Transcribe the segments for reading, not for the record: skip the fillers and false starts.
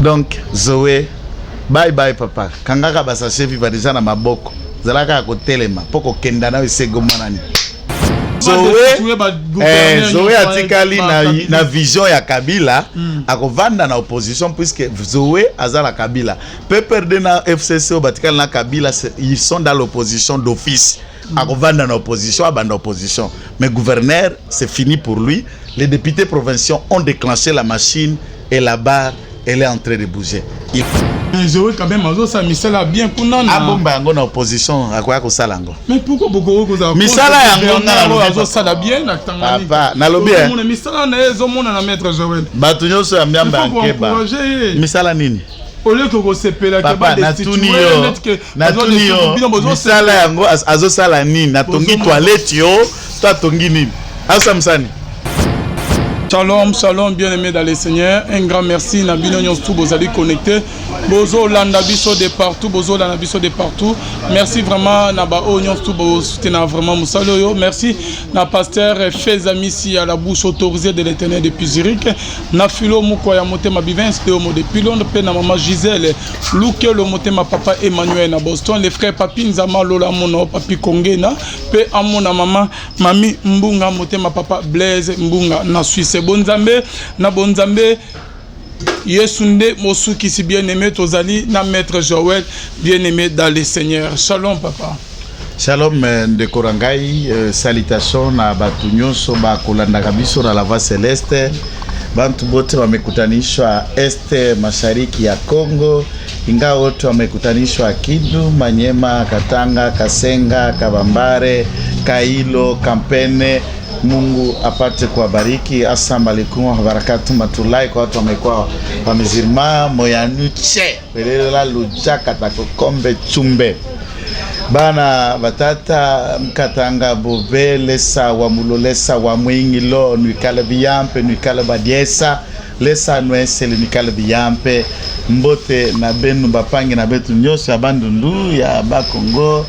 Donc Zoé, bye bye papa. Kangaka basache viva déjà na maboko. Zalaka ko telema poko kenda na esego manani. Zoé atikali na vision ya Kabila akovanda na opposition puisque Zoé azala Kabila. Peut perdre na FCC au batikali na Kabila, ils sont dans l'opposition d'office. Akovanda na opposition, abanda opposition. Mais gouverneur, c'est fini pour lui. Les députés provinciaux ont déclenché la machine et la barre, elle est en train de bouger. Zoé quand même ça misala bien kunana. Ah bon bango na opposition akoya ko salango. Mais pourquoi beaucoup ko misala yango na sala bien na tangani. Papa, na lobi. Mon misala na ezo mona na maître Joël. Batu nyonso ya myamba nkeba. Misala nini? Ole ko sepela ke ba destituer misala yango azo sala nini? Na tongi toilette yo, toi tongi nini? Asa msani. Shalom, shalom, bien-aimés dans le Seigneur. Un grand merci. Nabino Nyonstu, vous allez connecter. Bozo Landabiso de partout. Bozo Landabiso de partout. Merci vraiment. Nabao Nyonstu, vous soutenez vraiment Moussaloyo. Merci. Na pasteur Fezami si à la bouche autorisée de l'éternel depuis Zurich. Na filo Moukoya Motema Bivens de Homo de Pilon. Pe na maman Gisèle. Louke le Motema papa Emmanuel na Boston. Les frères Papi Nzama Lola Mono Papi Kongena. Pe Amona maman Mami Mbunga Motema papa Blaise Mbunga na Suisse. Bonzambe na bonzambe Yesunde Mosuki si bien-aimé Tozali na maître Joël bien-aimé dans le Seigneur. Shalom papa. Shalom de Korangai, salutations na batunyo soba kolanda kabiso na la voie céleste. Bantu bote wamekutanishwa este mashariki ya Kongo, ingawa wote wamekutanishwa Kindu, Manyema, Katanga, Kasenga, Kabambare, Kailo, Kampene. Mungu apate kuwabariki. Assalamu alaikum wa barakatuh matulai kwa watu wamekuwa wamezirima moyanu che pelela lujaka takokombe chumbe bana batata mkatanga bobelesa wa mulolesa wa mwingilo nwikala biyampe nwikala badiesa lesa nwesele nwikala biyampe mbote na benu bapangi na betu nyoso ya bandundu ya Bakongo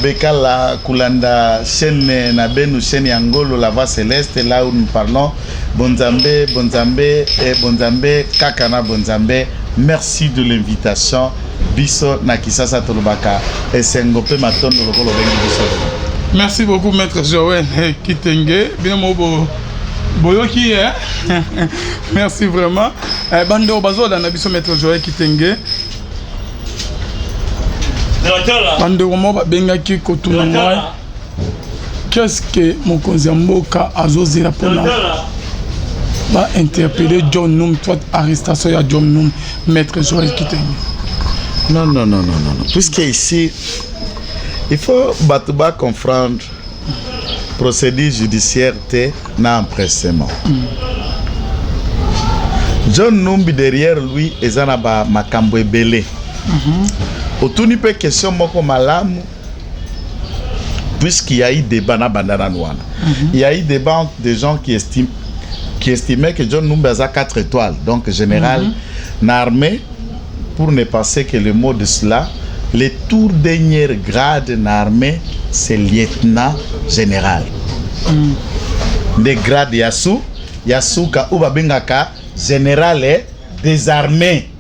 Bekala Kulanda chaîne na benu chaîne Angolo la voie céleste là où nous parlons Bonzambe Bonzambe et Bonzambe Kakana Bonzambe. Merci de l'invitation. Biso na kisasa tolobaka esengope matondo lokolo bengi biso. Merci beaucoup maître Joël Kitenge. Bien mobo boyoki merci vraiment. Bando bazo na biso maître Joël Kitenge. Qu'est-ce que mon Konzamboka Azozira Pona va interpeller John Noum, toi arrestation à John Noum, maître Joël Kitenge? Non. Puisque ici, il faut battre comprendre procédure judiciaire n'a empressement. John Noum derrière lui est un makambo belé. Autour d'une question moko malamu puisqu'il y a eu débat na bandana noana. Il y a eu débat entre des gens qui estimaient que John Noum a 4 étoiles, donc général n'armée, pour ne passer que le mot de cela, le tout dernier grade n'armée c'est lieutenant général. Des grades Yasuka ou babengaka général des armées.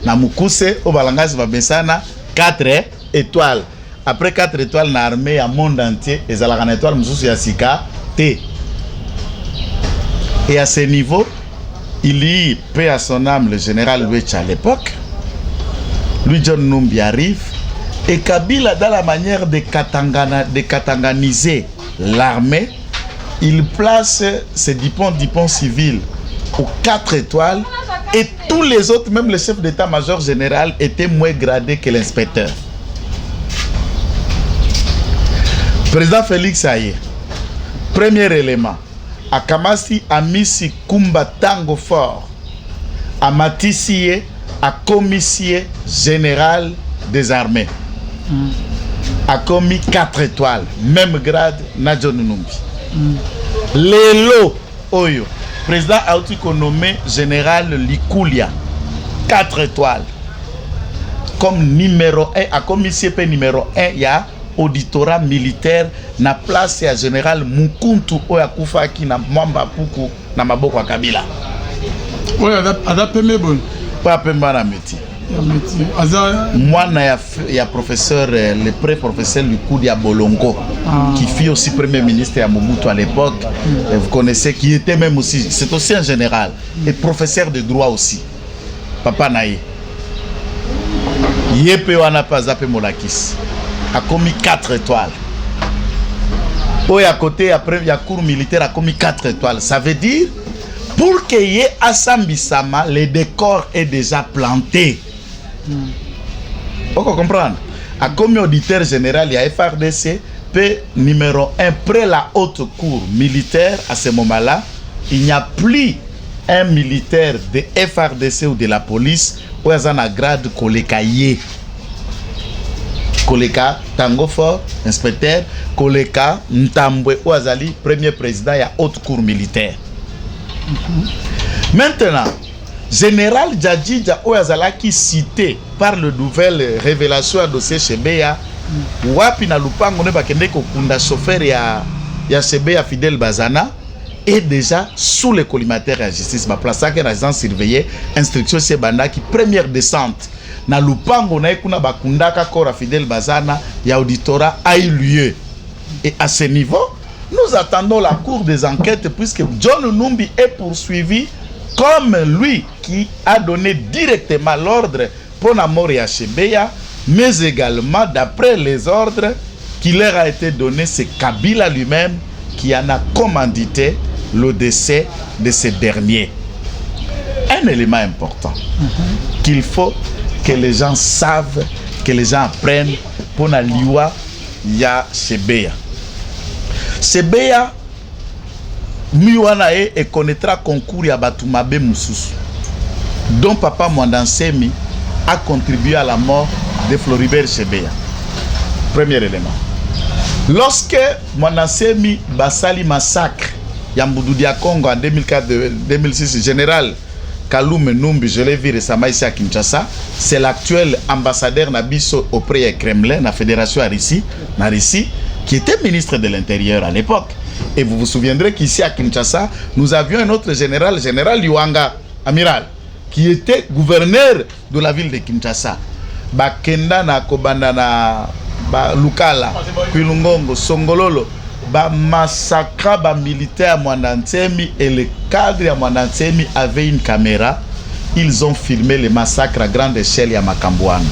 Na mukuse au balangazi babensana 4 étoiles. Après 4 étoiles na armée à monde entier et à la étoile mususu ya sika T. Et à ce niveau, il y paix à son âme le général Louetch à l'époque. Lui John Numbi arrive et Kabila dans la manière de katanganiser l'armée, il place ces dipons civils aux 4 étoiles. Et tous les autres, même le chef d'état-major général, étaient moins gradés que l'inspecteur. Président Félix Aye, premier élément, à Kamasi, à Misi Kumba Tango Fort, à Matissie, à commissaire général des armées, a commis 4 étoiles, même grade, Nadjo Numbi. Lelo Oyo. Président a aussi nommé général Likoulia, 4 étoiles. Comme numéro 1, à commissaire numéro 1, il y a auditorat militaire na place ya général Mukuntu Oya Kufaki na Mwamba Puku na Maboko Kabila. Oui, adapté bon. Pas pemba métier. Moi, il y a professeur, le pré-professeur Lukoudi à Bolongo, qui fut aussi premier ministre à Mobutu à l'époque. Vous connaissez, qui était même aussi, c'est aussi un général, et professeur de droit aussi. Papa Naï. Yépe wana pas zappé Molakis. A commis 4 étoiles. Au à côté, après, il y a cours militaire a commis 4 étoiles. Ça veut dire, pour qu'il y ait Assambisama, le décor est déjà planté. Vous comprenez? A commis auditeur général, il y a FRDC, P numéro 1, près la haute cour militaire, à ce moment-là, il n'y a plus un militaire de FRDC ou de la police où il y a un grade Kolekaye. Koleka, Tango Fort, inspecteur, Koleka, Ntambwe, Ouazali, premier président, il y a haute cour militaire. Maintenant, Général Djadjidja Ouazala qui cité par le nouvelle révélation à dossier Chebeya, Wapi na Lupango ne bakende ko kunda chauffeur ya Chebeya Fidel Bazana est déjà sous le collimateur à justice. Ma place à l'agent surveillé, instruction c'est banda qui première descente. Na Lupango na ekuna bakundaka kora Fidel Bazana, ya auditorat a eu lieu. Et à ce niveau, nous attendons la cour des enquêtes puisque John Numbi est poursuivi comme lui qui a donné directement l'ordre pour la mort à Chebeya, mais également d'après les ordres qui leur a été donné, c'est Kabila lui-même qui en a commandité le décès de ce dernier. Un élément important qu'il faut que les gens savent, que les gens apprennent pour la liwa ya Chebeya. Chebeya Miwanae et connaîtra concours ya Batumabe Moussousou, dont Papa Mwandansemi a contribué à la mort de Floribert Chebeya. Premier élément. Lorsque Mwandansemi Basali massacre Yamboudia Congo en 2004-2006, général Kalume Numbi, je l'ai vu récemment ici à Kinshasa, c'est l'actuel ambassadeur Nabiso auprès du Kremlin, la fédération à Russie, qui était ministre de l'Intérieur à l'époque. Et vous vous souviendrez qu'ici à Kinshasa, nous avions un autre général, général Yuanga, amiral, qui était gouverneur de la ville de Kinshasa. Bakenda na Kobanda na Lukala, Pilungongo, Songololo, ba massacra ba militaire Mwandansemi et le cadre à Mwandansemi avait une caméra. Ils ont filmé le massacre à grande échelle à Makambouane.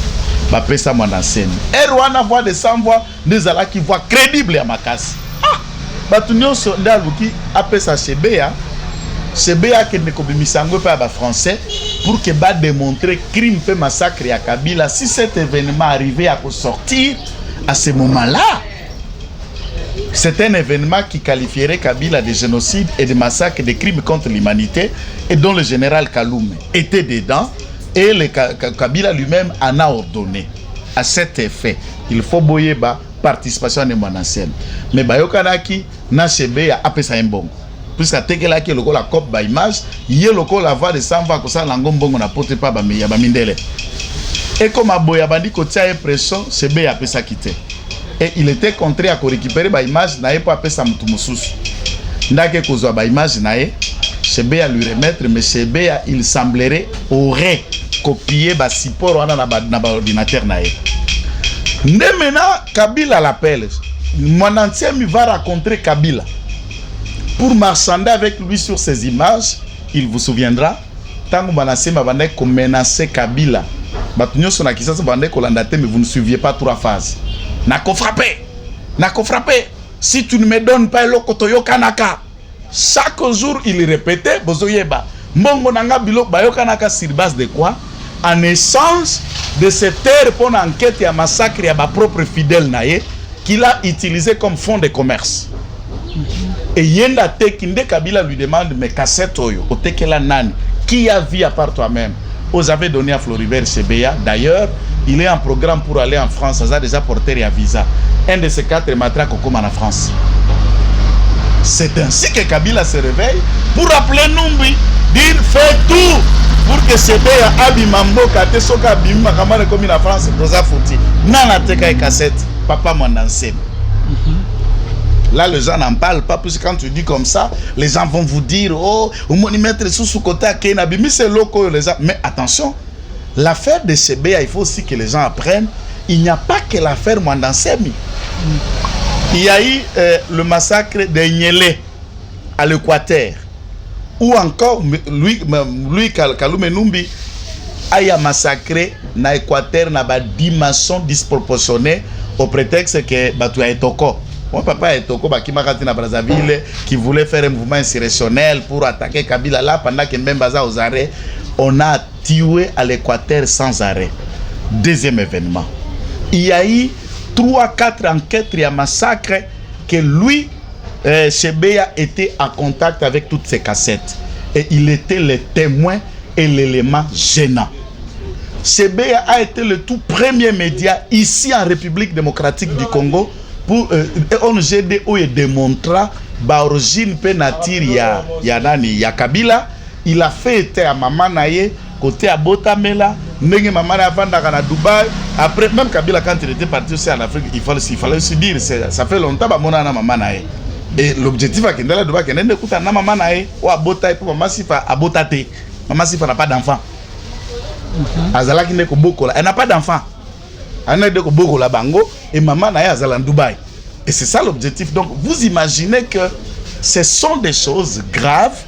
Ba pesa Mwandansemi. Et Rwanda voix de 100 voix, nous allons qui voix crédible à Makasi. Batunyo Sondaluki appelle ça Chebeya. Chebeya qui ne kobimisangwe pas ba français pour que ba démontrer crime fait massacre à Kabila. Si cet événement arrivait à sortir à ce moment-là, c'est un événement qui qualifierait Kabila de génocide et de massacre, de crimes contre l'humanité et dont le général Kalume était dedans et le Kabila lui-même en a ordonné. À cet effet, il faut boyer ba participation de Mwandansemi. Mais Bayokanaki na Chebeya apesa mbongo. Puisque tekela ki loko la cop ba image, yé loko la voix de Samba ko sa lango mbongo na pote pa ba mindele. Et comme aboya bandi ko tia impression, Chebeya apesa kité. Et il était contraint à récupérer ba image na pas apesa mutu mususu. Ndake kozwa ba image na Chebeya lui remettre, mais Chebeya il semblerait aurait copié ba support wana na ba ordinateur na maintenant, Kabila l'appelle. Mwandansemi va rencontrer Kabila pour marchander avec lui sur ces images. Il vous souviendra, tant que Mwandansemi a menacé Kabila, mais vous ne suiviez pas 3 phases. Nako frappé. Si tu ne me donnes pas le kotoyo kanaka. Chaque jour, il répétait, Bozoyeba. Mbongo nanga bilo bayokanaka sur base de quoi? En échange de cette terre pour l'enquête et un massacre à ma propre fidèle naïe qu'il a utilisé comme fonds de commerce. Et Yenda Tekinde Kabila lui demande mais cassette oyo, o tekela nani, qui a vu à part toi-même? Vous avez donné à Floribert Chebeya. D'ailleurs, il est en programme pour aller en France. Il a déjà porté un visa. Un de ces 4 matraques au en France. C'est ainsi que Kabila se réveille pour appeler Numbi, dire fais tout pour que Chebeya abimambo kate soka bimma kamane comme en France doza fouti. Nana teka et cassette, Papa Mwandansemi. Là, les gens n'en parlent pas, parce que quand tu dis comme ça, les gens vont vous dire, oh, vous m'y mettre sous côté à Kenabi, mais c'est loco, les gens. Mais attention, l'affaire de Chebeya, il faut aussi que les gens apprennent, il n'y a pas que l'affaire Mwandansemi. Il y a eu le massacre de Nyele à l'Équateur, ou encore lui Kalume Numbi a massacré dans l'Équateur dans une dimension disproportionnée au prétexte que Batu a Etoko. Mon papa Etoko Bakimakati na Brazzaville qui voulait faire un mouvement insurrectionnel pour attaquer Kabila là pendant que Mbembaza aux arrêts, on a tué à l'Équateur sans arrêt. Deuxième événement. Il y a eu 3-4 enquêtes et un massacre que lui, Chebeya, était en contact avec toutes ces cassettes. Et il était le témoin et l'élément gênant. Chebeya a été le tout premier média ici en République démocratique du Congo pour ONGD où il démontra l'origine pénature ya Kabila. Il a fait été à Maman Naye, côté à Botamela, Nenge Maman Avandaka na Dubaï. Après, même Kabila, quand il était parti aussi en Afrique, il fallait se dire, ça fait longtemps que Maman Naye. Et l'objectif à Kendala Dubaï, c'est d'écouter Maman Naye ou à Botaï pour Maman Sifa à Botate. Maman Sifa n'a pas d'enfant. Azala qui n'est que beaucoup là, elle n'a pas d'enfant. Elle n'a que beaucoup là bango et maman n'a Azala en Dubaï. Et c'est ça l'objectif. Donc vous imaginez que ce sont des choses graves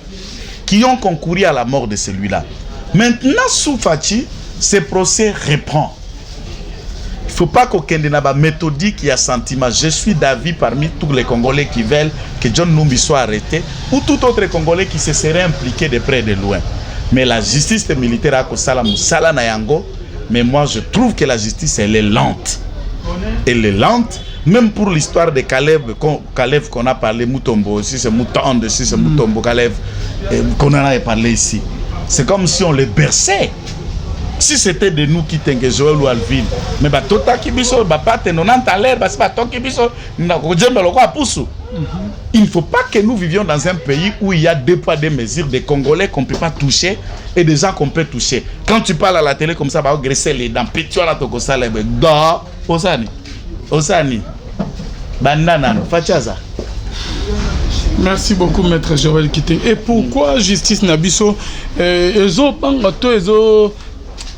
qui ont concouru à la mort de celui-là. Maintenant sous Fachi, ce procès reprend. Il ne faut pas qu'aucun de nos méthodiques y a sentiment. Je suis d'avis parmi tous les Congolais qui veulent que John Numbi soit arrêté ou tout autre Congolais qui se serait impliqué de près et de loin. Mais la justice militaire a Kosala Moussala Nayango. Mais moi je trouve que la justice elle est lente. Elle est lente. Même pour l'histoire de Caleb qu'on a parlé, Moutombo, si c'est Moutonde, si c'est Moutombo, Caleb, qu'on en a parlé ici. C'est comme si on les berçait. Si c'était de nous qui t'engageons Joël ou Alvin, mais bah tout à qui biso, bah pas te non à l'air, bah c'est pas toi qui biso, n'a pas poussé. Il ne faut pas que nous vivions dans un pays où il y a deux poids deux mesures, des Congolais qu'on ne peut pas toucher et des gens qu'on peut toucher. Quand tu parles à la télé comme ça, bah graisser les dents, pétuer la toko salé, bah Osani, banana, fachaza. Merci beaucoup, maître Joël Kiteng. Et pourquoi justice Nabiso ezo pangato ezo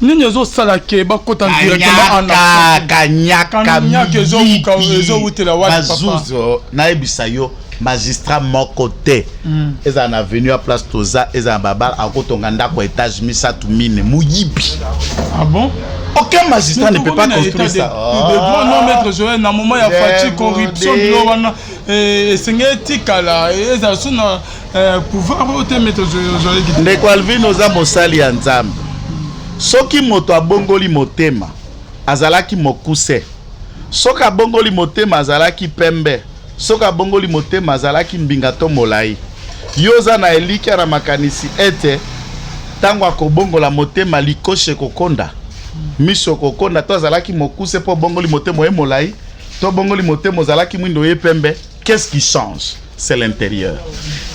nini ezo salake ba kota directement en kanyaka ezo wutela wa papa na ebisayo magistrat mokote eza na venu à place Toza eza baba akotonga ndako étage misatu mine muyibi. Ah bon? Aucun magistrat ne peut pas construire ça. Non, maître Joël, dans le moment il y a fatigue, corruption, c'est là, et ça sonne pouvoir voter, maître Joël. Ndeko Alvin oza mosali ya nzambe. Soki moto abongoli motema, azalaki mokuse. Soki abongoli motema, azalaki pembe. Soki abongoli motema, azalaki mbingato molai. Yoza na eliki na makanisi ete tango akobongola motema likoshe kokonda. Miso kokonda to azalaki mokuse po bongoli motema e molai. To bongoli motema azalaki mwindo ye pembe. Qu'est-ce qui change? C'est l'intérieur.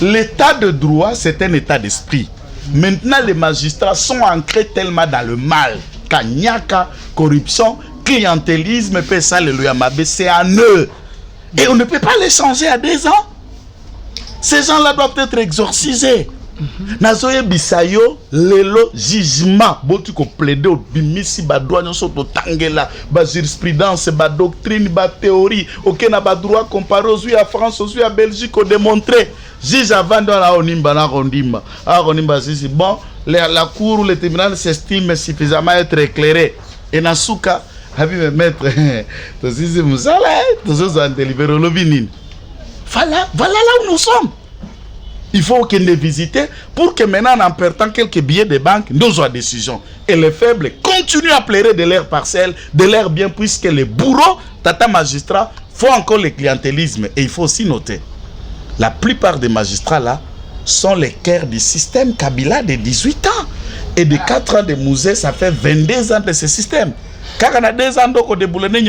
L'état de droit, c'est un état d'esprit. Maintenant, les magistrats sont ancrés tellement dans le mal. Kanyaka, corruption, clientélisme, c'est en eux. Et on ne peut pas les changer à 2 ans. Ces gens-là doivent être exorcisés. Nazoye bisayo lelo jugement botu ko plaider au bimisi ba droit nyonso to tangela ba jurisprudence ba doctrine ba théorie aucun na ba droit comparé aux à France aux à Belgique au démontrer juge avant dans la onimba na rondimba si bon la cour ou le tribunal s'estime suffisamment être éclairé et nasuka habi me mettre to sisi musala to zo en délibérer lobinin voilà là où nous sommes. Il faut qu'on les visite pour que maintenant, en perdant quelques billets de banque, nous ayons décision. Et les faibles continuent à pleurer de leurs parcelles, de leurs biens, puisque les bourreaux, tata magistrats, font encore le clientélisme. Et il faut aussi noter, la plupart des magistrats là sont les cœurs du système Kabila de 18 ans. Et de 4 ans de musée, ça fait 22 ans de ce système. Quand on a 2 ans de déboulonner,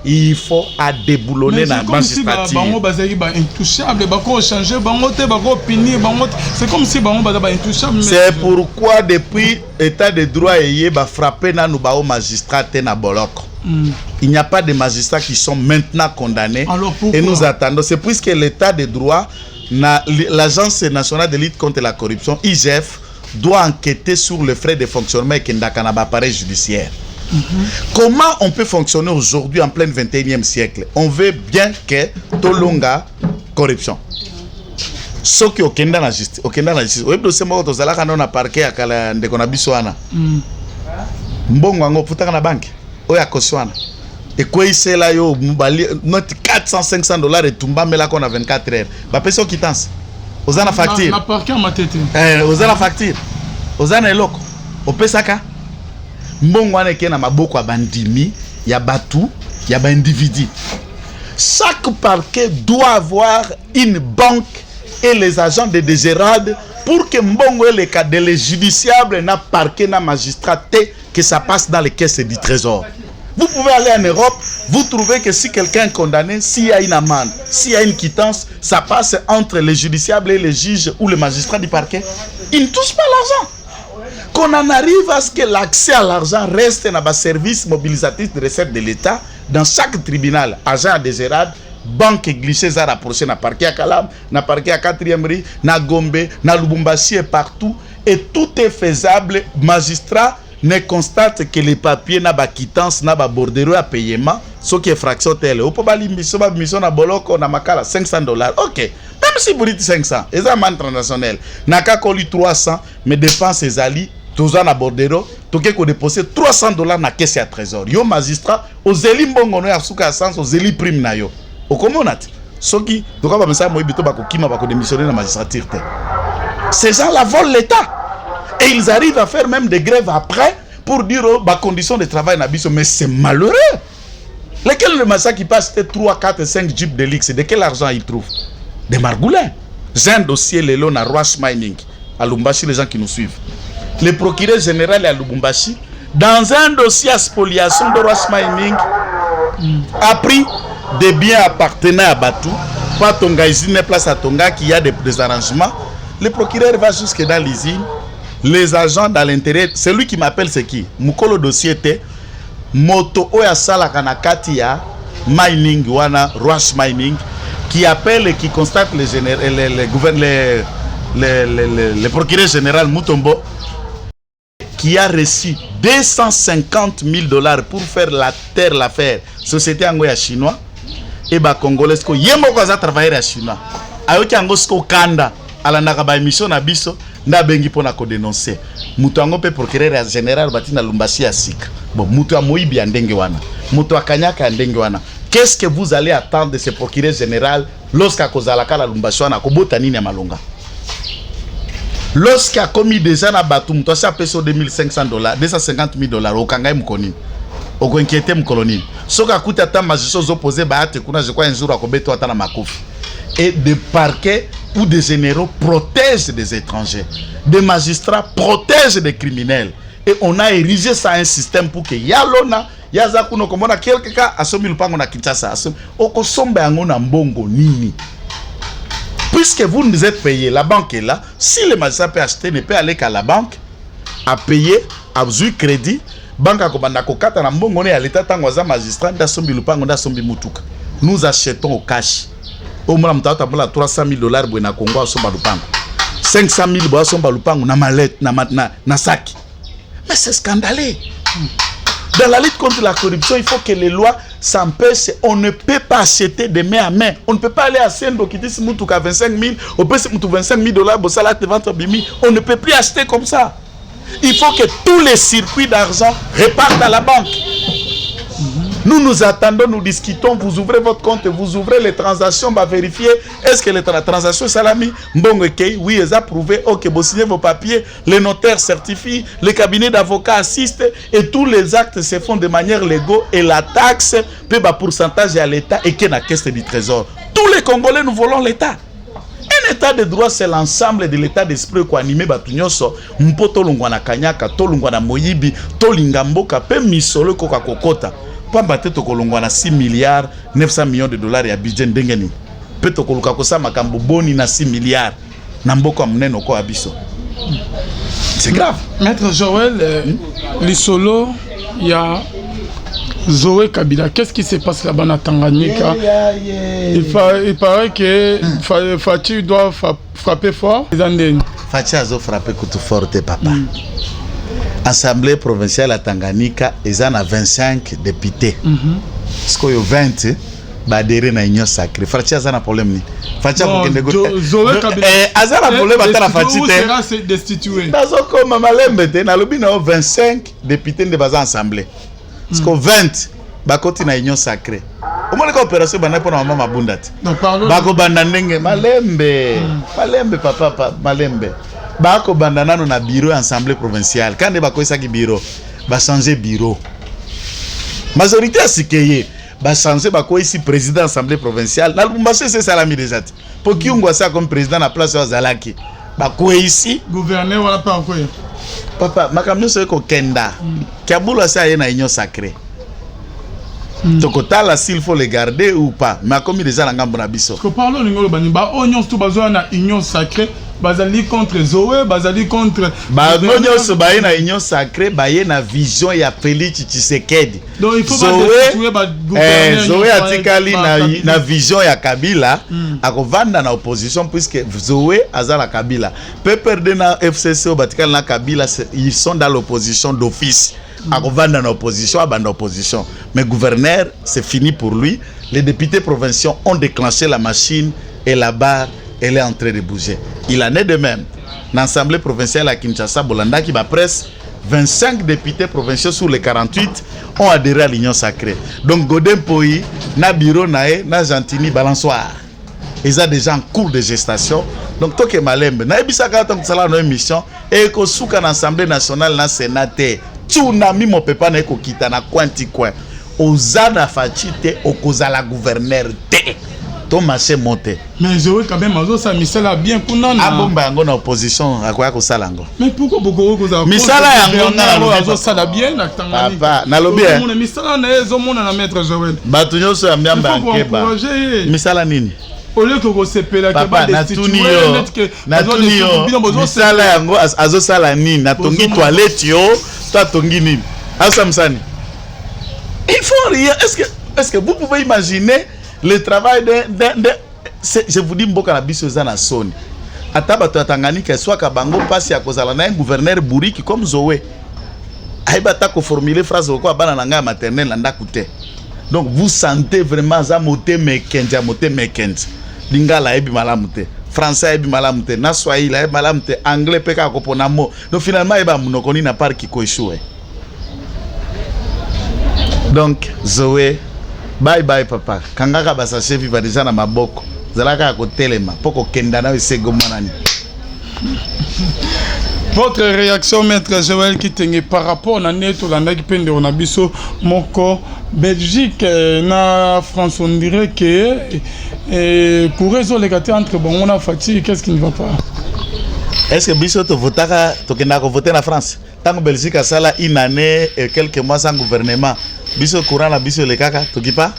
il faut à déboulonner dans la magistrature. C'est pourquoi depuis l'état de droit, il a frappé dans magistrats na boloko. Il n'y a pas de magistrats qui sont maintenant condamnés. Et nous attendons. C'est puisque l'état de droit, l'Agence nationale de lutte contre la corruption, IGF, doit enquêter sur le frais de fonctionnement et qu'il n'y a qu'un appareil judiciaire. Comment on peut fonctionner aujourd'hui en plein 21e siècle? On veut bien que Tolonga corruption. Ce qui est au Kenda la justice. Au Kenda la justice. Au dossier moi to zala kana na parquet akala ndeko na biso wana. Mbongo ngo futaka na banque. Oya koswana. Et quoi c'est là yo note 400-500 $ et tumba mela qu'on a 24 heures. Ba peso quittance. Ozana facture. Na parquet ma tête. Ozana facture. Ozana eloko. Opesaka. Mbongo wana ke na maboko ya bandimi, ya batu, ya ba individu. Chaque parquet doit avoir une banque et les agents de désirade pour que Mbongo et les cas de les judiciables n'a parquet na magistrat que ça passe dans les caisses du trésor. Vous pouvez aller en Europe, vous trouvez que si quelqu'un est condamné, s'il y a une amende, s'il y a une quittance, ça passe entre les judiciables et les juges ou les magistrats du parquet. Ils ne touchent pas l'argent. Qu'on en arrive à ce que l'accès à l'argent reste dans le service mobilisatif de recettes de l'État, dans chaque tribunal, agent à désirade, banque glissée à rapprocher na parquet à Kalam, na parquet à 4e rue, na Gombe, na Lubumbashi et partout, et tout est faisable. Magistrat ne constate que les papiers na ba quittance na ba bordereau à paiement, ce qui est fraction telle. Au pas mission na boloko na makala $500. OK. Même si vous dites 500, les amendes transactionnelles, n'a qu'à coller 300, mais dépenses et alliés, tous en bordereau, tout que déposer $300 na caisse à trésor. Yo magistrat, aux élis mbongo no ya suka sens, aux élis prime na yo. Au commonat. Ce qui, donc on va me ça moi bito ba ko kima ba ko démissionner na magistrature. Ces gens-là volent l'État. Et ils arrivent à faire même des grèves après pour dire oh, bah, conditions de travail n'abisso. Mais c'est malheureux. Lesquels le massacre qui passe 3, 4, 5 jeeps de luxe, de quel argent ils trouvent? Des margoulins. J'ai un dossier le long à Rush Mining, à Lubumbashi, les gens qui nous suivent. Le procureur général à Lubumbashi, dans un dossier à spoliation de Rush Mining, a pris des biens appartenant à Batou, pas Tonga, usine place à Tonga, qui a des arrangements. Le procureur va jusque dans l'usine. Les agents dans l'intérieur, celui qui m'appelle c'est qui? Mukolo dossier était moto oya sala kanakati ya mining wana Rush Mining qui appelle et qui constate le procureur général Mutombo qui a reçu $250,000 pour faire la terre l'affaire société angoya chinois et ba congolais ko yembo ko za travailler à chinois ayoki ango sko kanda ala nakaba émission na biso nda bengi pona ko dénoncer mutu ango pe procureur général batina Lubumbashi ya sika bon mutu a moibi ya ndenge wana mutu akanyaka ya ndenge wana. Qu'est-ce que vous allez attendre de ce procureur général lorsqu'à kozalaka la Lubumbashi wana ko bota nini ya malonga? Lorsqu'il a commis déjà na batum to sa peso $2,500 $250,000 au kangai mkoni au ko inquiéter mkoloni soka kuta ta magistrat opposé ba ate kuna je crois un jour akobeto ata na makofi. Et des parquets ou des généraux protègent des étrangers, des magistrats protègent des criminels. Et on a érigé ça un système pour que yalona yazakuno komona quelqu'un asomi lupango na Kinshasa asomi okosomba yango na mbongo nini. Puisque vous nous êtes payé, la banque est là. Si le magistrat peut acheter, ne peut aller qu'à la banque, à payer, à jouer crédit, banque a commandé kokata na mbongo ne à l'état tangwaza magistrat ndasombi lupango ndasombi mutuka. Nous achetons au cash. Au moins $300,000 bwena Congo asomba lupango. 500,000 bo asomba lupango na mallette na sac. Mais c'est scandaleux. Dans la lutte contre la corruption, il faut que les lois s'empêchent. On ne peut pas acheter de main à main. On ne peut pas aller à Sendo qui dit si Moutouk a 25 000, on peut $25,000, on ne peut plus acheter comme ça. Il faut que tous les circuits d'argent repartent à la banque. Nous nous attendons, nous discutons, vous ouvrez votre compte, vous ouvrez les transactions, on va vérifier est-ce que les transactions salami, oui, ils ont approuvé, ok, vous signez vos papiers, les notaires certifient, les cabinets d'avocats assistent et tous les actes se font de manière légale et la taxe peut bas pourcentage à l'État et qui est la caisse du trésor. Tous les Congolais, nous volons l'État. Un état de droit, c'est l'ensemble de l'état d'esprit qui anime Batunyoso, Mpoto Lungwana Kanyaka, Tolungwana Moyibi, Tolingamboka, Pe Misolo Koka Kokota. Pamba teto kolongwa na $6,900,000,000 ya budget ndengeni. Peto koluka kosa makambo boni na 6 milliards na mboko muneno ko abiso. C'est grave. Maître Joël, Lisolo, il y a Zoé Kabila. Qu'est-ce qui se passe là-bas à Tanganyika? Il paraît que Fatih doit frapper fort. Fachi a frappé coup forte papa. Assemblée provinciale à Tanganyika, ils en a 25 députés. Parce qu'il y a 20 badéré na union sacrée. Fachi a un problème ni. Fachi a un problème à la Fachi. Sera destitué. Dans un cas, Malembe, na lobi na 25 députés de base assemblée. Parce que 20 bakoti na union sacrée. Au moins l'opération bana pour maman mabundati. Bako bandandenge Malembe papa Malembe. Bako bandanano na bureau assemblée provinciale. Quand de bako isaki bureau, ba changer bureau. Majorité asikeye, ba changer bako ici président assemblée provinciale. Na Lubumbashi c'est salami déjà. Pour qui on ça comme président na place wa Zalaki. Bako ici gouverneur wala pas encore. Papa, makamyo c'est ko kenda. Kiabula ça y na union sacrée. Tokotala s'il faut les garder ou pas. Mais comme déjà la ngambo na biso. Parce que parlons ngolo bani ba onion tout bazo na union sacrée, bazali contre Zoé, bazali contre ba onion so ba na union sacrée, ba na vision ya Félix Tshisekedi. Donc il faut pas destituer ba gouvernement. Zoé atikali na vision ya Kabila, akovanda na opposition puisque Zoé azala Kabila. Peut perdre na FCC au batikali na Kabila, ils sont dans l'opposition d'office. À dans l'opposition, à l'opposition. Mais gouverneur, c'est fini pour lui. Les députés provinciaux ont déclenché la machine et la barre, elle est en train de bouger. Il en est de même. L'Assemblée provinciale à Kinshasa, Bolanda, qui va presque 25 députés provinciaux sur les 48 ont adhéré à l'Union sacrée. Donc, Godin Poyi, na bureau, na Gentini, balançoire. Ils ont déjà en cours de gestation. Donc, tout est malembe. Na ebisaka tant que ça une mission et que sous l'Assemblée nationale, na sénateur. Tsunami mon papa na ko kita na kwanti coin ozana fachite okozala gouverneur te to marché monter mais je veux quand même azo ça misala bien kunana abomba yango na opposition akoya ko salango mais pourquoi kozala misala yango na azo sala bien na Tanganyika papa na lobi mon misala na ezo mona na maître Joël batu nyoso ya myamba nkeba misala nini au lieu que vous sepela que ba destituer na tunio misala yango azo sala nini na tongi toilette yo toi tongi nini asamsani il faut rien est-ce que vous pouvez imaginer le travail de je vous dis mboka na biso za na soni ata bato ya Tanganyika soit ka bango passe ya kozala na un gouverneur buriki comme Zoé aiba ta ko formuler phrase ko bana na nga maternelle na ndakute. Donc vous sentez vraiment za moté mekenja lingala ebi malamute français ebi malamute na swahili ebi malamute anglais peka ko pona mo. Donc finalement eba munokoni na par ki ko échoué. Donc Zoé bye bye papa kangaka basa chef va déjà na maboko zalaka ko telema poko kenda na esego manani. Votre réaction, maître Joël Kitenge, par rapport à Neto Landaki Pende Onabiso, Moko, Belgique, na France, on dirait que pour résoudre les gâteaux entre bon, on a fatigué, qu'est-ce qui ne va pas? Est-ce que Biso te votera, tu voté en France? Tant que Belgique a ça là une année et quelques mois sans gouvernement, Biso courant la Biso le kaka, tu pas?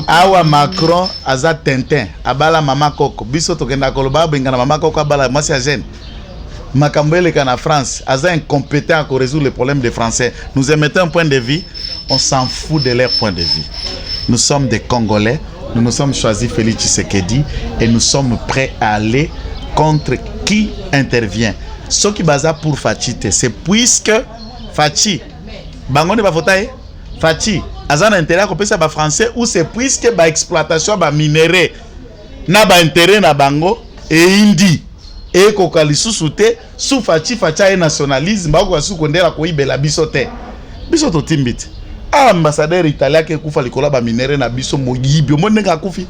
Awa Macron, Aza Tintin, Abala Mama Koko, Biso Tokenda Koloba, Bengana Mama Koko, Abala Massia Zen. Makambele en France, Aza incompétent à résoudre les problèmes des Français. Nous émettons un point de vue, on s'en fout de leur point de vue. Nous sommes des Congolais, nous nous sommes choisis Félix Tshisekedi et nous sommes prêts à aller contre qui intervient. Ce qui basa pour Fachi, c'est puisque Fachi, Bango va voter, Fachi, Aza intérêt à couper ça français ou c'est puisque ba exploitation ba minerai na ba intérêt na Bango et Indi. Et kokali susute sous Fachi et nationalisme ba ko su kondela ko ibela biso te biso to timbit ambassadeur italien ke kufa likola ba minere na biso moyibi omonenga kufi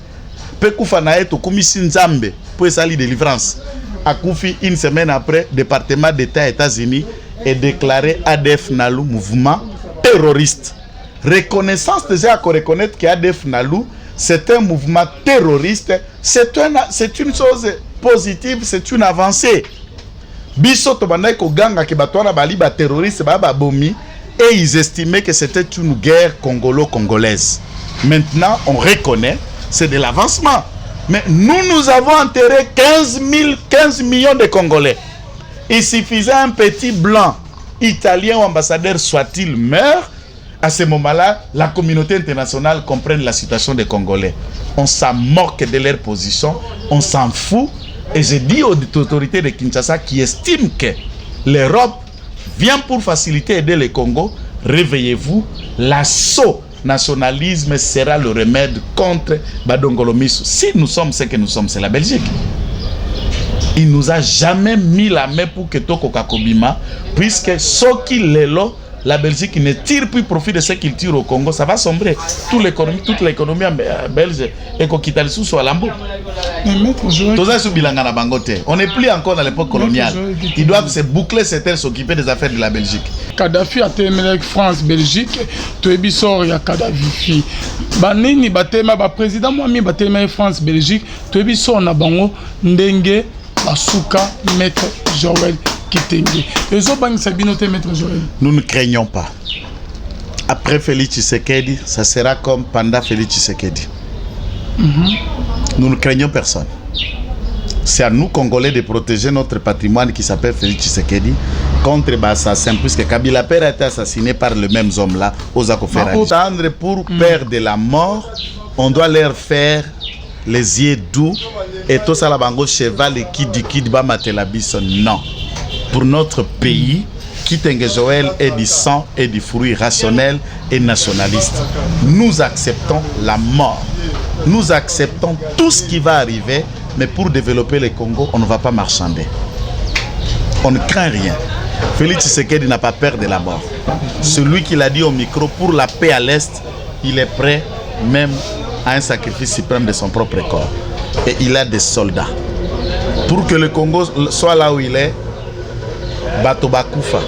pe kufa na eto komisi nzambe pour esali délivrance akufi une semaine après département d'état États-Unis est déclaré ADF Nalu mouvement terroriste. Reconnaissance déjà qu'on reconnaître que ADF Nalu c'est un mouvement terroriste, c'est une chose positive, c'est une avancée. Biso tobanda ko ganga ke batwana bali ba terroriste ba bomi et ils estimaient que c'était une guerre congolo-congolaise. Maintenant, on reconnaît, c'est de l'avancement. Mais nous avons enterré 15 millions de Congolais. Il suffisait un petit blanc italien ou ambassadeur soit-il meurt. À ce moment-là, la communauté internationale comprenne la situation des Congolais. On s'en moque de leur position, on s'en fout. Et je dis aux autorités de Kinshasa qui estiment que l'Europe vient pour faciliter et aider le Congo, réveillez-vous, l'assaut nationalisme sera le remède contre Badongolomiso. Si nous sommes ce que nous sommes, c'est la Belgique. Il nous a jamais mis la main pour que Toko Kakobima, puisque ce qu'il est là, la Belgique ne tire plus profit de ce qu'il tire au Congo, ça va sombrer. Toute l'économie belge et Kokitali sous à Lambo. On n'est plus encore dans l'époque coloniale. Ils doivent se boucler ces terres, s'occuper des affaires de la Belgique. Kadhafi a terminé avec France, Belgique. Tu sort ya Kadhafi. Banini batema ba président moi mi batema avec France, Belgique. Tu sort na bango ndenge basuka maître Joël Kitenge. Nous ne craignons pas. Après Félix Tshisekedi, ça sera comme pendant Félix Tshisekedi. Nous ne craignons personne. C'est à nous, Congolais, de protéger notre patrimoine qui s'appelle Félix Tshisekedi contre les assassins, puisque Kabila Père a été assassiné par le même homme-là, aux Akofera. Pour peur de la mort, on doit leur faire les yeux doux et tout ça, la bango cheval et qui dit non. Pour notre pays, Kitenge Joël est du sang et du fruit rationnel et nationaliste. Nous acceptons la mort. Nous acceptons tout ce qui va arriver, mais pour développer le Congo, on ne va pas marchander. On ne craint rien. Félix Tshisekedi n'a pas peur de la mort. Celui qui l'a dit au micro, pour la paix à l'Est, il est prêt même à un sacrifice suprême de son propre corps. Et il a des soldats. Pour que le Congo soit là où il est, Batoba Koufa,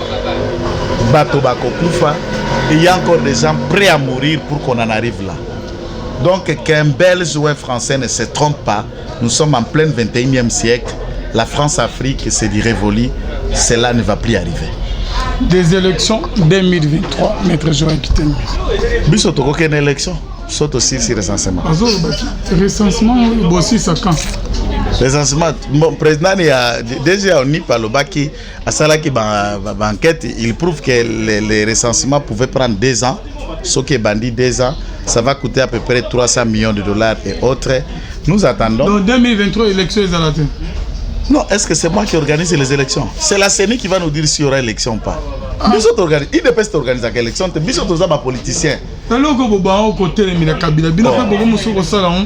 et il y a encore des gens prêts à mourir pour qu'on en arrive là. Donc qu'un Belge ou un Français ne se trompe pas, nous sommes en plein 21e siècle, la France-Afrique c'est du révolu, cela ne va plus arriver. Des élections 2023, Maître Joël Kitenge. Bisoto aucune élection, saute aussi sur recensement. Recensement aussi ça quand? Recensement, mon président a déjà on y parle baki à Salaki enquête, il prouve que les recensements pouvaient prendre 2 ans, ce qui est bandit 2 ans, ça va coûter à peu près 300 millions de dollars et autres. Nous attendons. Donc 2023 élections ils. Non, est-ce que c'est moi qui organise les élections? C'est la CENI qui va nous dire s'il y aura élection ou pas. Il ne peut pas organiser l'élection, il sont tous politiciens.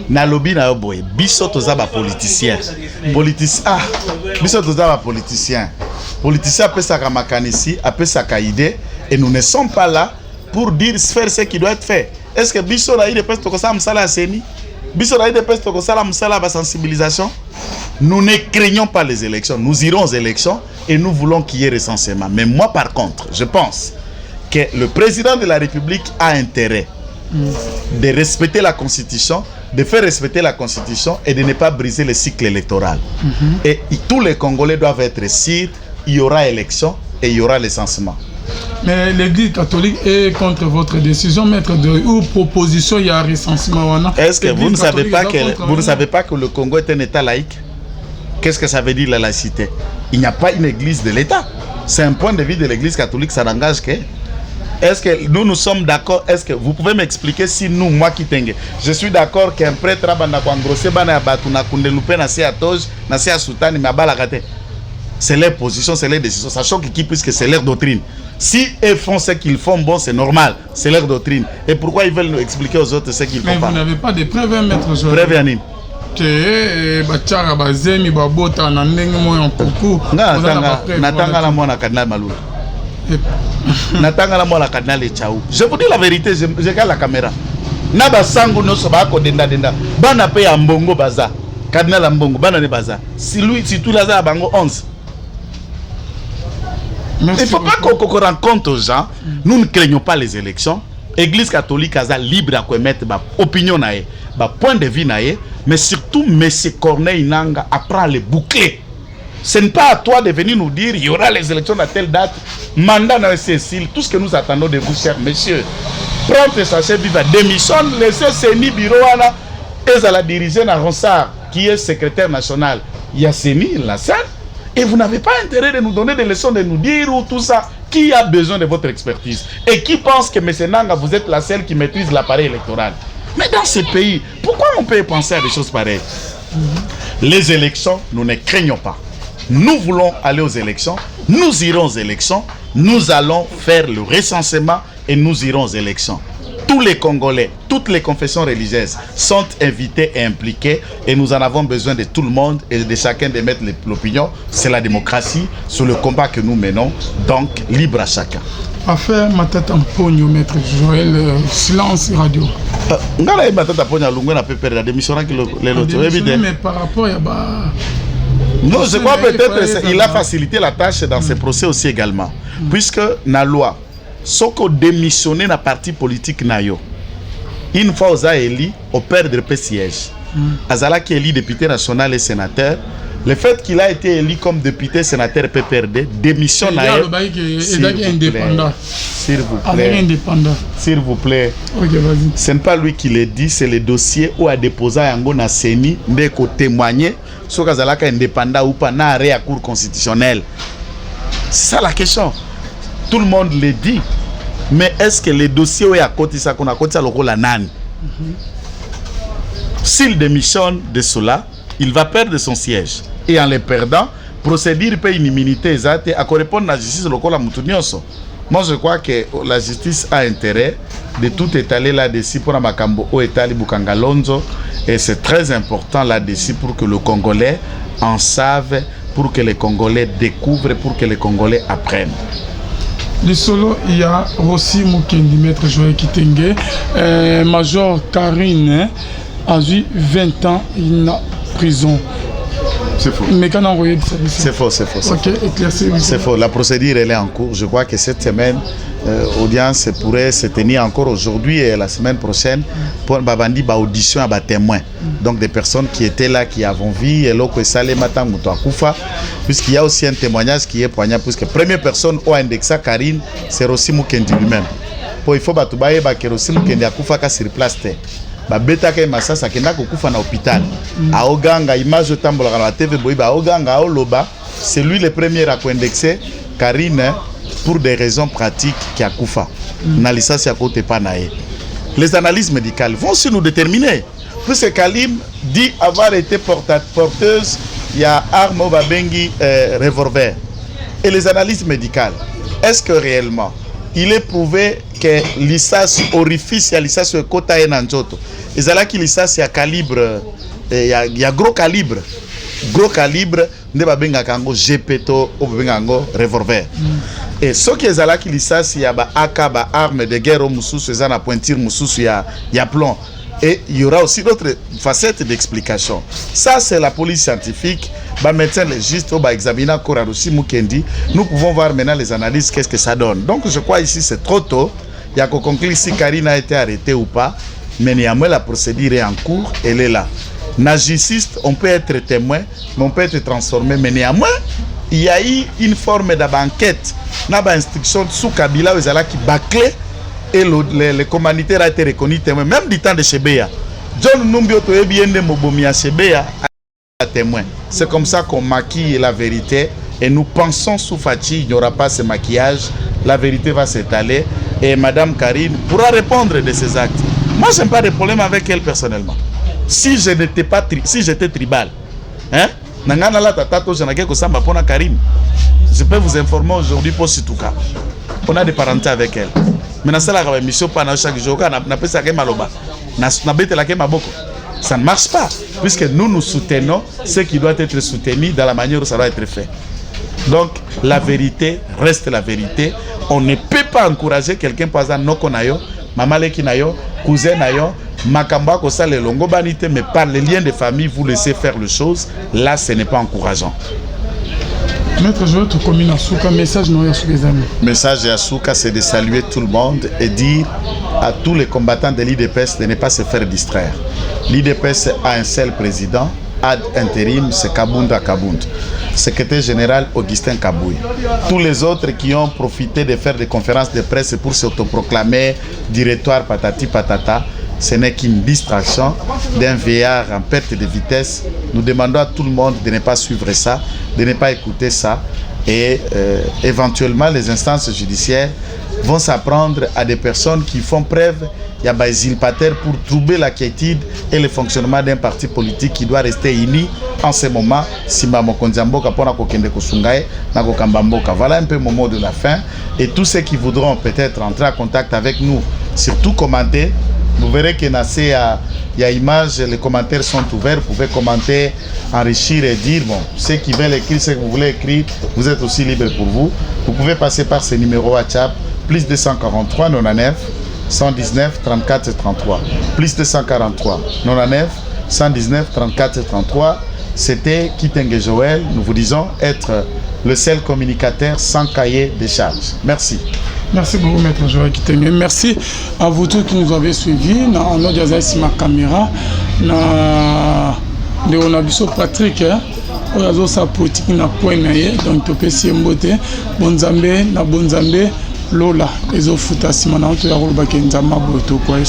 Nalobi na boy, biso toza ba politicien. Biso toza ba politicien. Politicien peut ça makanisi, peut ça idée et nous ne sommes pas là pour dire faire ce qui doit être fait. Est-ce que biso na ide peste ko ça msala seni? Biso na ide peste ko ça msala ba sensibilisation? Nous ne craignons pas les élections, nous irons aux élections et nous voulons qu'il y ait recensement. Mais moi par contre, je pense que le président de la République a intérêt de respecter la Constitution, de faire respecter la Constitution et de ne pas briser le cycle électoral. Et tous les Congolais doivent être sûrs, il y aura élection et il y aura recensement. Mais l'Église catholique est contre votre décision, maître, ou proposition, il y a un recensement. Est-ce que vous ne savez pas que le Congo est un État laïque? Qu'est-ce que ça veut dire la laïcité? Il n'y a pas une église de l'État. C'est un point de vue de l'église catholique, ça n'engage que. Est-ce que nous sommes d'accord? Est-ce que vous pouvez m'expliquer si nous, moi qui tengue, je suis d'accord qu'un prêtre c'est leur position, c'est leur décision, sachant que qui puisque c'est leur doctrine. Si ils font ce qu'ils font, bon, c'est normal, c'est leur doctrine. Et pourquoi ils veulent nous expliquer aux autres ce qu'ils font pas? Mais vous n'avez pas de preuves, maître Joël. Preuve anime. Que bachara bazemi babota na ndenge moyo en coucou natanga la mona cardinal Malula natanga la mona cardinal Echau. Je vous dis la vérité, je regarde la caméra na basango no so ba ko denda bana pe ya mbongo baza cardinal mbongo bana ne baza si tout la za bango 11. Il ne faut pas qu'on rencontre aux gens. Nous ne craignons pas les élections. Église catholique a libre à commettre opinion nae, point de vue nae, mais surtout M. Corneille Nanga apprend les boucler. Ce n'est pas à toi de venir nous dire il y aura les élections à telle date, mandat dans Cécile, tout ce que nous attendons de vous, chers messieurs. Prendre sachet viva, démissionne, laissez Séni Biroana et à la diriger dans Ronsard, qui est secrétaire national. Il y a Séni, la salle, et vous n'avez pas intérêt de nous donner des leçons, de nous dire ou tout ça. Qui a besoin de votre expertise? Et qui pense que M. Nanga, vous êtes la seule qui maîtrise l'appareil électoral? Mais dans ce pays, pourquoi on peut penser à des choses pareilles? Les élections, nous ne craignons pas. Nous voulons aller aux élections, nous irons aux élections, nous allons faire le recensement et nous irons aux élections. Tous les Congolais, toutes les confessions religieuses sont invités et impliqués et nous en avons besoin de tout le monde et de chacun de mettre l'opinion. C'est la démocratie, c'est le combat que nous menons, donc libre à chacun. Affaire Matata Mpogno, maître Joël, silence radio. Matata Mpogno, l'Ungwe peut perdre la démission. Mais par rapport à... Non, je crois peut-être qu'il a facilité la tâche dans ces procès aussi également. Puisque la loi, ce qu'on démissionné dans le parti politique, une fois aux élis, on perd le siège. Azala qui est élu député national et sénateur, le fait qu'il a été élu comme député sénateur PPRD, démission s'il vous plaît. S'il vous plaît. Okay, ce n'est pas lui qui le dit, c'est le dossier où a déposé Yango na CENI, de témoigner sur Kazalaka indépendant ou pas, na arrêt à cour constitutionnelle. C'est ça la question. Tout le monde le dit. Mais est-ce que le dossier où il y a côté ça qu'on a côté ça le rôle à Nan? S'il démissionne de cela, il va perdre son siège. Et en le perdant, procédure peut une immunité exacte à correspondre à la justice locale à Moutounioso. Moi, je crois que la justice a intérêt de tout étaler là-dessus pour Makambo ou étaler Bukangalonzo. Et c'est très important là-dessus pour que le Congolais en savent, pour que les Congolais découvrent, pour que les Congolais apprennent. Du solo, il y a Rossi Mukendi, maître Joël Kitenge, Major Karine a eu 20 ans en prison. C'est faux. Mais quand on envoyé c'est faux, c'est faux. Ok, éclaircez. C'est faux. La procédure elle est en cours. Je crois que cette semaine, l'audience pourrait se tenir encore aujourd'hui et la semaine prochaine pour Babandi audition à témoins. Donc des personnes qui étaient là, qui avons vu et l'autre salé matin Moutouakoufa, puisqu'il y a aussi un témoignage qui est poignant, puisque la première personne au indexé Karine, c'est Rossi Mukendi lui-même. Il faut que Rossi Mukendi Akoufa sur place. Babetaka masasa kenda kokufa na hôpital aoganga image tambola na TV boiba aoganga aoloba c'est lui le premier à indexer Karine pour des raisons pratiques qui a kufa na licence à côté pas naé. Les analyses médicales vont aussi nous déterminer puisque Kalim dit avoir été porteuse il y a arme au babengi revolver et les analyses médicales est-ce que réellement il est prouvé que l'ISAS orifice à l'ISAS sur Kota et Nanjoto. Et là qui l'ISAS a calibre, il y a gros calibre, ne va benga kango GPTO ou bengango revolver. Et ce qui est là qui l'ISAS il y a ba AK ba arme de guerre au moussou, c'est ça na pointure moussou il y a plomb. Et il y aura aussi d'autres facettes d'explication. Ça c'est la police scientifique. Bah, médecin légiste, bah, examiner encore Rossi Mukendi. Nous pouvons voir maintenant les analyses, qu'est-ce que ça donne. Donc je crois ici c'est trop tôt. Il y a qu'au conclure si Karine a été arrêtée ou pas. Mais néanmoins la procédure est en cours, elle est là. Nagiciste, on peut être témoin, mais on peut être transformé. Mais néanmoins, il y a eu une forme d'enquête. N'a pas instruction sous Kabila où ils qui bâclé et le commanditaire a été reconnu témoin. Même du temps de Chebeya. John Numbioto est bien de Mobomi à Chebeya. Témoin. C'est comme ça qu'on maquille la vérité et nous pensons sous Fati, il n'y aura pas ce maquillage, la vérité va s'étaler et Madame Karine pourra répondre de ses actes. Moi, je n'ai pas de problème avec elle personnellement. Si je n'étais pas si j'étais tribal, hein, je peux vous informer aujourd'hui pour ce tout cas. On a des parentés avec elle. Maintenant, c'est la mission pendant chaque jour. Ça ne marche pas, puisque nous soutenons ce qui doit être soutenu dans la manière où ça doit être fait. Donc, la vérité reste la vérité. On ne peut pas encourager quelqu'un par exemple, non konayo, maman lekinayo, cousin nayo, makamba kosa le longo banité, mais par les liens de famille, vous laissez faire les choses. Là, ce n'est pas encourageant. Maître Joël, tu communes à Souka, message non Yasuka les amis. Message à Souka, c'est de saluer tout le monde et dire à tous les combattants de l'IDPS de ne pas se faire distraire. L'IDPS a un seul président, ad intérim, c'est Kabunda Kabound. Secrétaire général Augustin Kabouy. Tous les autres qui ont profité de faire des conférences de presse pour s'autoproclamer directoire patati patata, ce n'est qu'une distraction d'un veillard en perte de vitesse. Nous demandons à tout le monde de ne pas suivre ça, de ne pas écouter ça et éventuellement les instances judiciaires vont s'apprendre à des personnes qui font preuve il y a des usurpateurs pour troubler la quiétude et le fonctionnement d'un parti politique qui doit rester uni en ce moment. Voilà un peu le mot de la fin. Et tous ceux qui voudront peut-être entrer en contact avec nous, surtout commenter, vous verrez que il y a images, les commentaires sont ouverts, vous pouvez commenter, enrichir et dire, bon, ceux qui veulent écrire ce que vous voulez écrire, vous êtes aussi libre pour vous. Vous pouvez passer par ce numéro WhatsApp, plus 243 99 119 34 33. Plus 243 99 119 34 33. C'était Kitenge Joël. Nous vous disons être le seul communicateur sans cahier de charges. Merci. Merci beaucoup, Maître Joël Kitenge. Merci à vous tous qui nous avez suivis. On a déjà ici ma caméra. On a vu Patrick. On a vu sa politique na point naie. Donc, tu peux s'y emboter. Bonzambe, na bonzambe. Lola, les autres foutas, si maintenant tu as roulé, tu as roulé, tu as roulé,